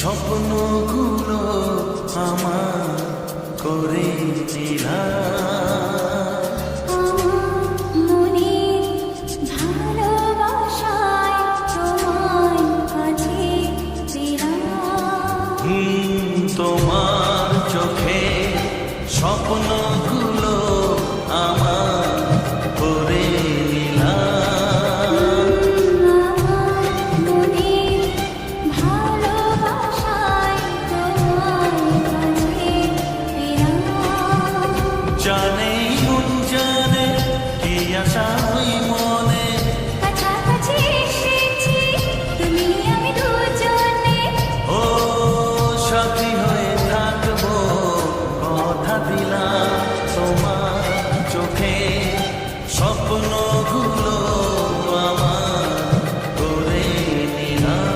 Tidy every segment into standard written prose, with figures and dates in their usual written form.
স্বপ্নগুলো আমার করেছিলাম মনের ভালোবাসায় তোমার কাছে পেলাম। তোমার চোখে স্বপ্নগুলো আমার করে নিলাম মনের ভালোবাসায় তোমার কাছে পেলাম। জানে মন জানে কি আশা ওই মনে কাছাকাছি এসেছি তুমি আমি দুজনে। ও সাথী হয়ে থাকবো কথা দিলাম তোমার চোখে স্বপ্নগুলো আমার করে নিলাম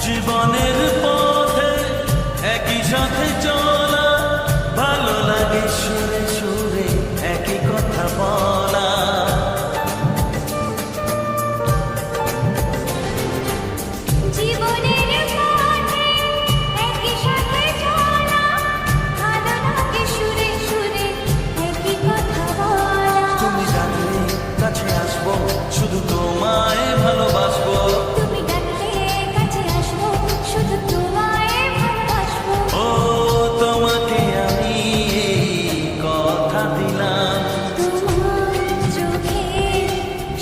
জীবনের পথে একই সাথে চলা ভালো লাগে সুরে সুরে একই কথা বলা জীবনের পথে একই সাথে চলা ভালো লাগে সুরে সুরে একই কথা বলা। তুমি ডাকলে কাছে আসবো শুধু তোমায় ভালোবাসবো তুমি ডাকলে কাছে আসবো শুধু তোমায় ভালোবাসবো। ও তোমাকে আমি এই কথা দিলাম তোমার চোখে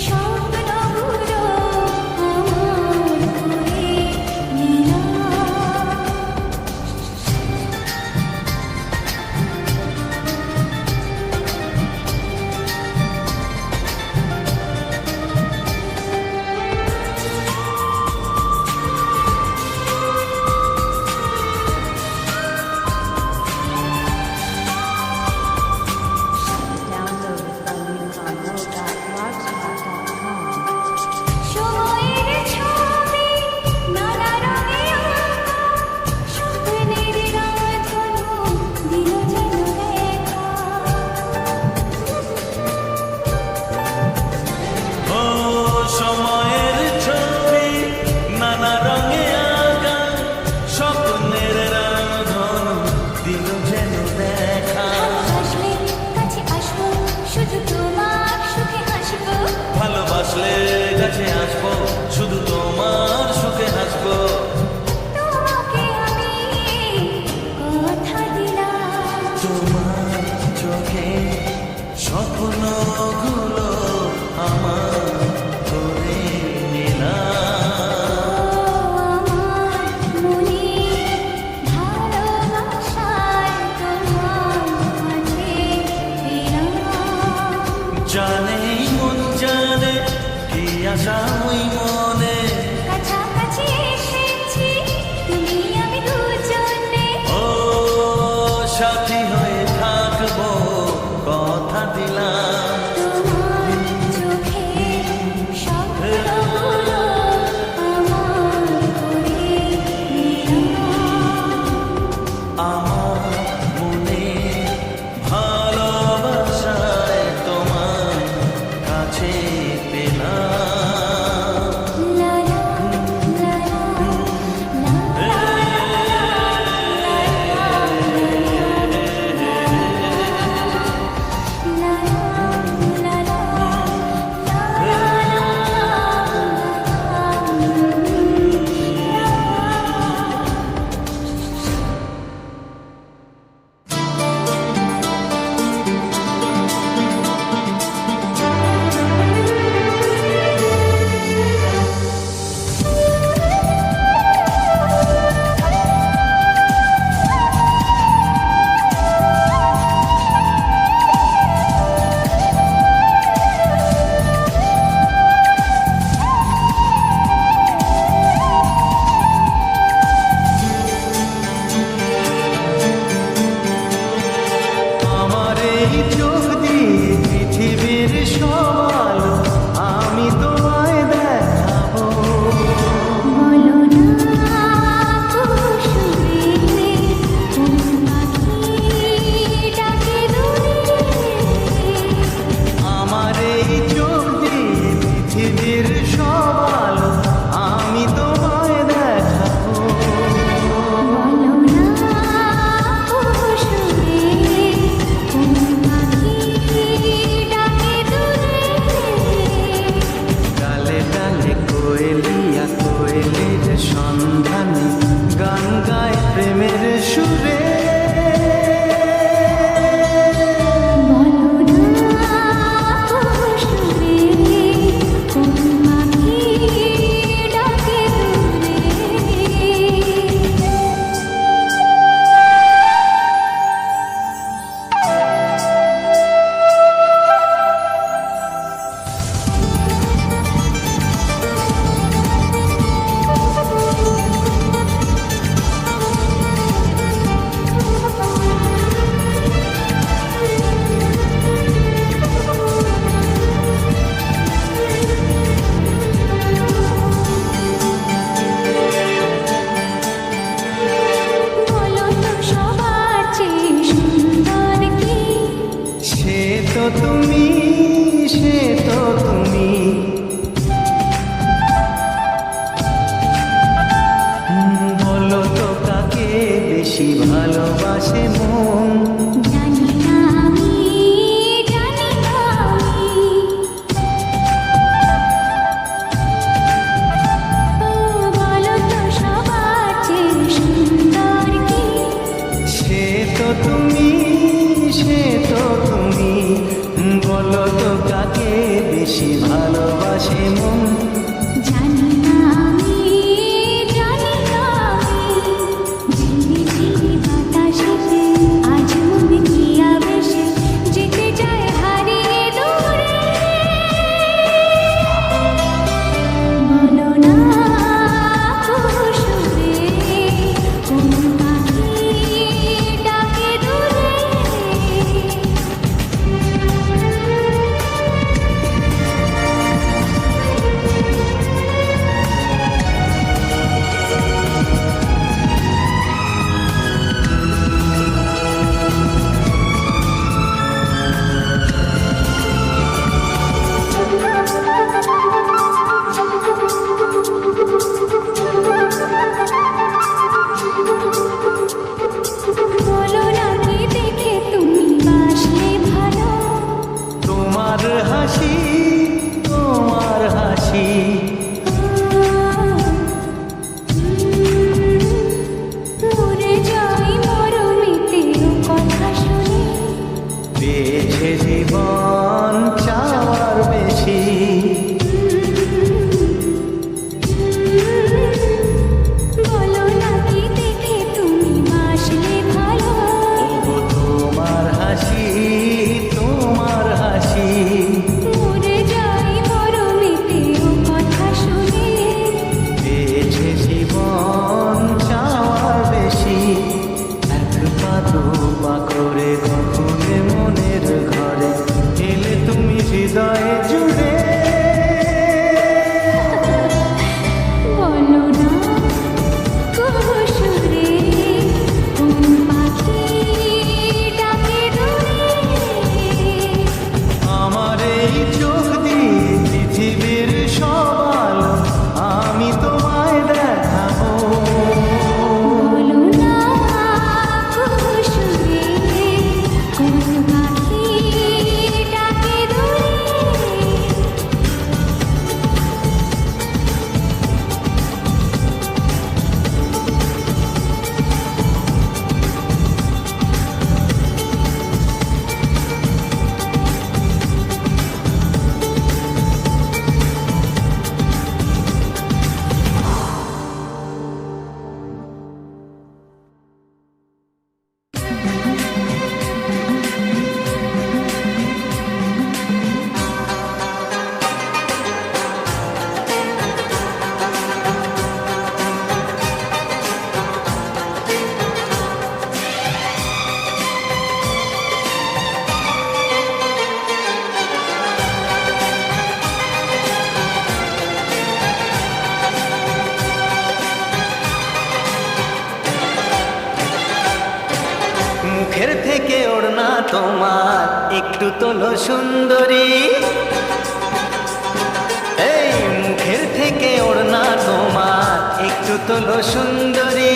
স্বপ্নগুলো আমার করে নিলাম। সময়ের ছবি নানা রঙে আঁকা, স্বপ্নের রাতগুলো দিল যেন দেখা। ও সময়ের ছবি নানা রঙে আঁকা স্বপ্নের রাধন দিল যেন দেখা ভালোবাসলে কাছে আসবো শুধু তোমার সুখে হাসবো। ভালোবাসলে কাছে আসবো শুধু তোমার সুখে হাসবো তোমাকে আমি কথা দিলাম। তোমার চোখে স্বপ্নগুলো আমার করে নিলাম আমার মনে ভালোবাসায় তোমার কাছে পেলাম। জানে মন জানে কি আশা ওই মনে কাছাকাছি এসেছি তুমি আমি দুজনে। ও সাথী হয়ে থাকবো কথা দিলাম তোমার চোখে স্বপ্নগুলো আমার করে নিলাম। আমার মনে ভালোবাসায় তোমার কাছে পেলাম লা লা লা লা মুখের থেকে ওড়না তোমার একটু তোলো সুন্দরী, এই মুখের থেকে ওড়না তোমার একটু তোলো সুন্দরী।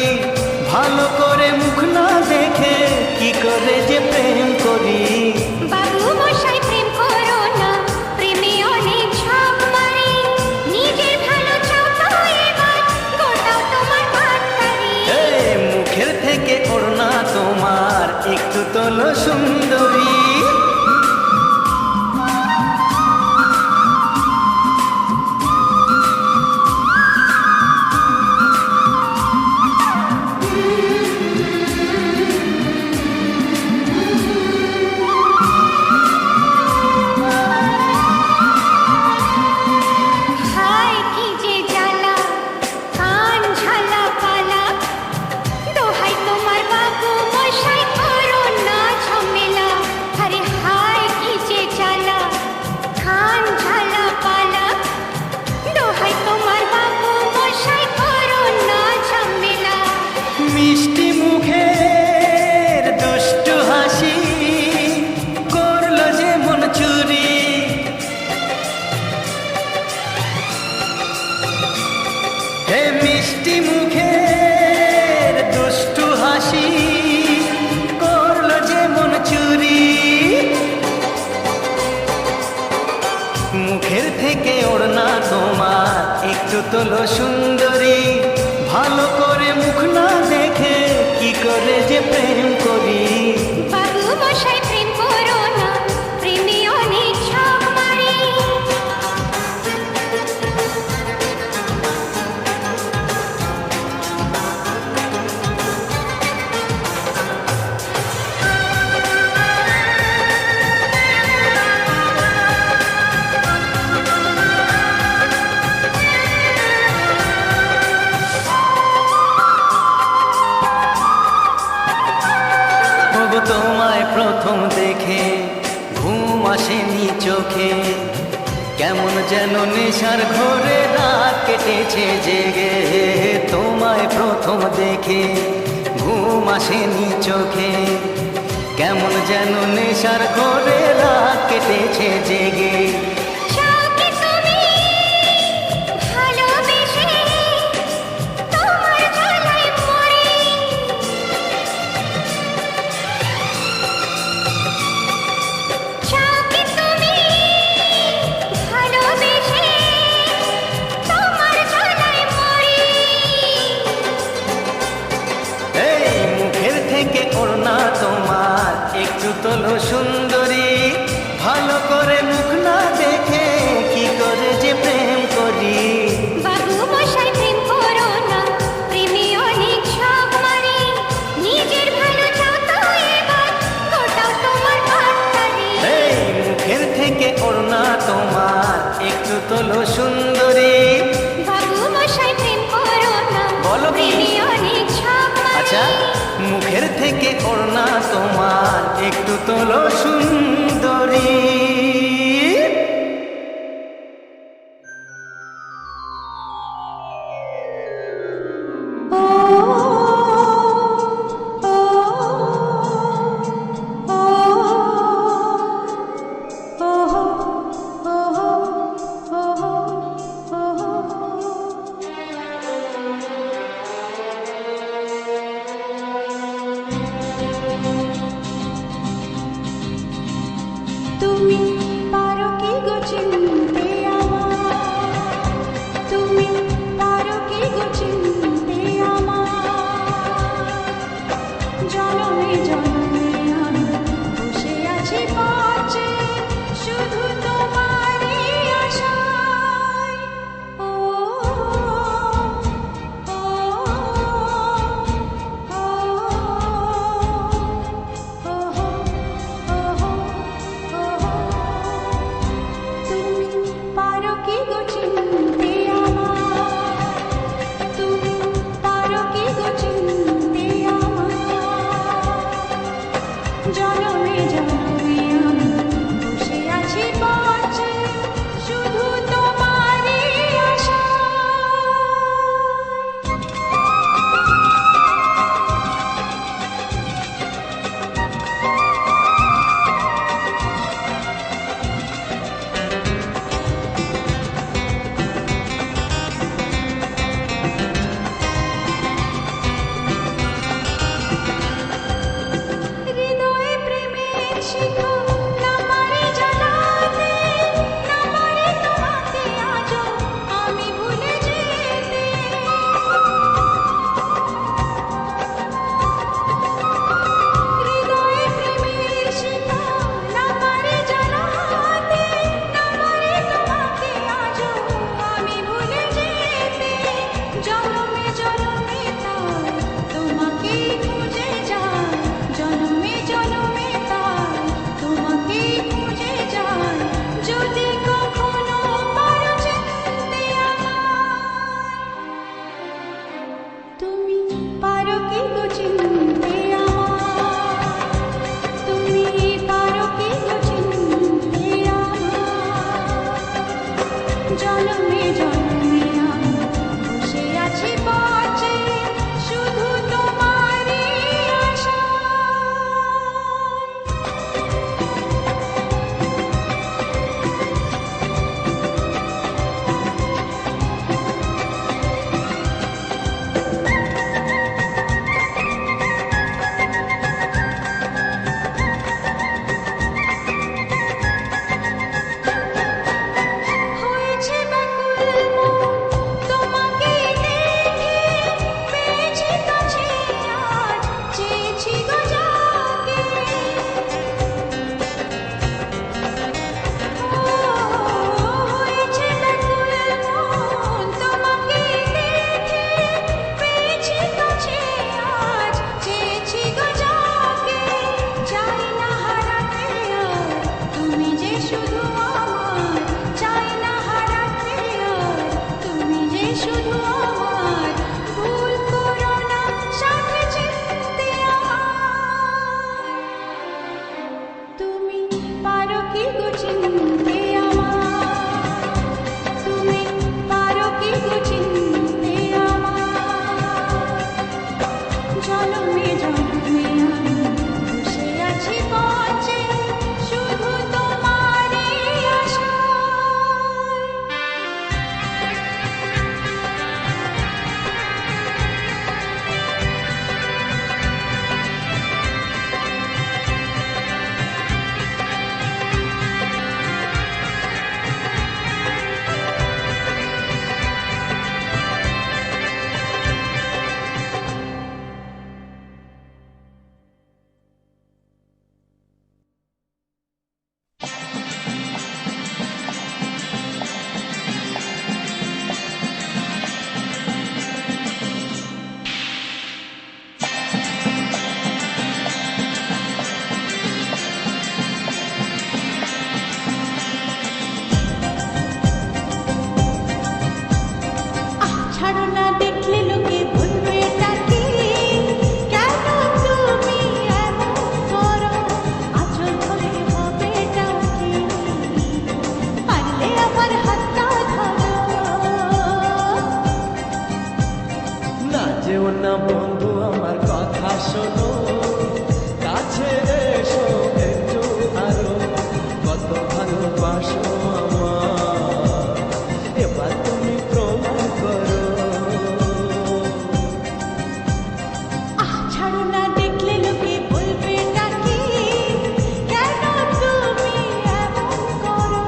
ভালো করে মুখ না দেখে কি করে যে প্রেম করি। বাবু মশাই প্রেম করো না, প্রেমে অনেক ঝাঁক মারে। নিজের ভালো চাও তো এবার গোটাও তোমার ভাটকারি। এই মুখের থেকে ওড়না তোমার একটু তোলো সুন্দরী। হায় কি যে জ্বালা, কান ঝালা পালা। দোহাই তোমার বাবু মশাই করো না ঝামেলা। আরে হায় কি যে জ্বালা, কান ঝালা পালা। দোহাই তোমার বাবু মশাই করো না ঝামেলা। মিষ্টি মুখের দুষ্টু হাসি করলো যে মন চুরি। হে মিষ্টি মুখের দুষ্টু হাসি করলো যে মন চুরি। মুখের থেকে ওড়না তোমার একটু তোলো সুন্দরী। ভালো করে মুখ না দেখে কি করে যে প্রেম করি। বাবু মশাই প্রেম করো না, প্রেমে অনেক ঝাঁক মারে। তবু তোমায় প্রথম দেখে ঘুম আসেনি চোখে। কেমন যেন নেশার ঘোরে রাত কেটেছে জেগে। তোমায় প্রথম দেখে ঘুম আসেনি চোখে। কেমন যেন নেশার ঘোরে রাত কেটেছে জেগে। চাও কি তুমি ভালোবেসে তোমার ঝালায় পড়ে? চাও কি তুমি ভালোবেসে তোমার ঝালায় পড়ে? এই মুখের থেকে ওড়না তোমার একটু তোলো সুন্দরী। ভালো করে মুখ না দেখে আমার ভুল করো না সাথে চিনতে আমার তুমি পারো কি গো চিনতে আমার তুমি পারো কি গো চিনতে আমার জনমে জনমে আমি বসে আছি পথে শুধু তোমারই আশায় ছাড়ো না দেখলে লোকে বলবে এটা কি কেন তুমি এমন করো আঁচল ধরে হবে এটা কি পারলে আমার হাতটা ধরো না যেও না বন্ধু আমার কথা শোনো কাছে এসো একটু আরো কত ভালোবাসো আমার এবার তুমি প্রমাণ করো ছাড়ো না দেখলে লোকে বলবে এটা কি কেন তুমি এমন করো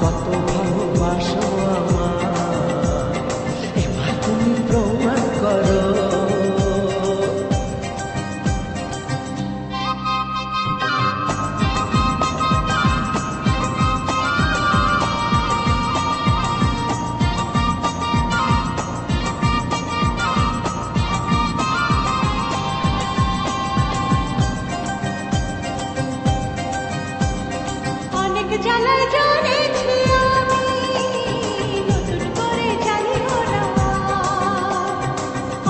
কত ভালোবাসো আমার এবার তুমি প্রমাণ করো অনেক জ্বালায় জ্বলেছি আমি নতুন করে জ্বালিও না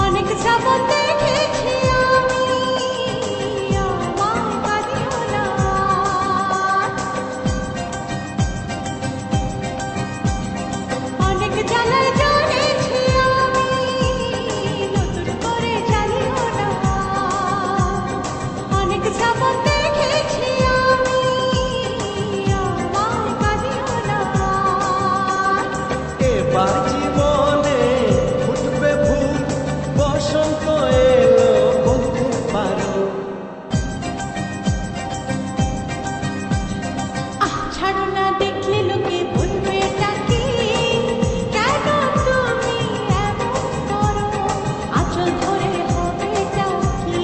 অনেক শ্রাবণ দেখেছি আমি আমায় কাঁদিও না অনেক জ্বালায় জ্বলেছি আমি নতুন করে জ্বালিও না অনেক শ্রাবণ দেখেছি আমি আমায় কাঁদিও না এবার জীবনে ফুটবে ফুল বসন্ত এলো বলতে পারো ছাড়ো না দেখলে লোকে বলবে এটা কি কেন তুমি এমন করো আঁচল ধরে হবে এটা কি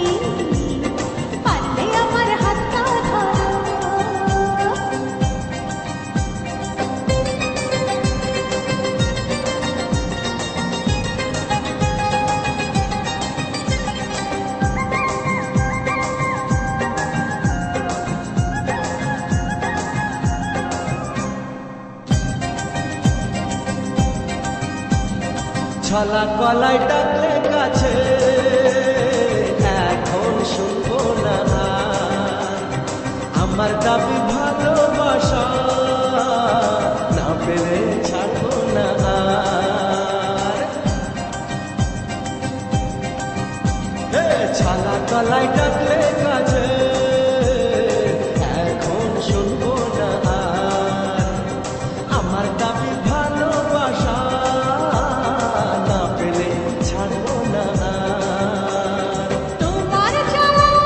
পারলে আমার হাতটা ধরো ছলা কলাই ডাকলে কাছে এখন শুনবো না আর। আমার দাবি ভালোবাসা না পেলে ছাড়বো না আর। হে ছলা কলাই ডাকলে কাছে এখন শুনবো না আর। আমার দাবি ভালোবাসা না পেলে ছাড়বো না আর। তোমার চাওয়ায়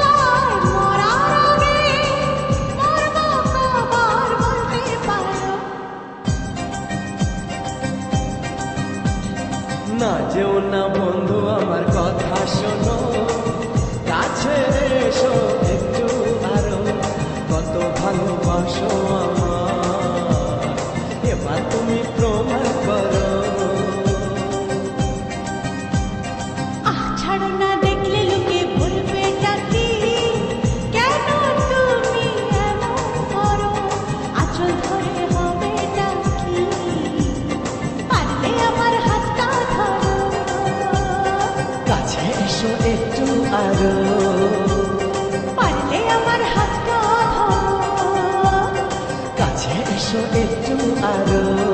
মরার আগে মরবো কবার বলতে পারো না যেও না বন্ধু আমার কথা শোনো কাছে এসো একটু আরো কত ভালোবাসো আমার এবার তুমি প্রমাণ করো ছাড়ো না দেখলে লোকে বলবে এটা কি কেন তুমি এমন করো আঁচল ধরে হবে এটা কি পারলে আমার হাতটা ধরো আরো, পারলে আমার হাতটা ধরো, কাছে এসো একটু আরো।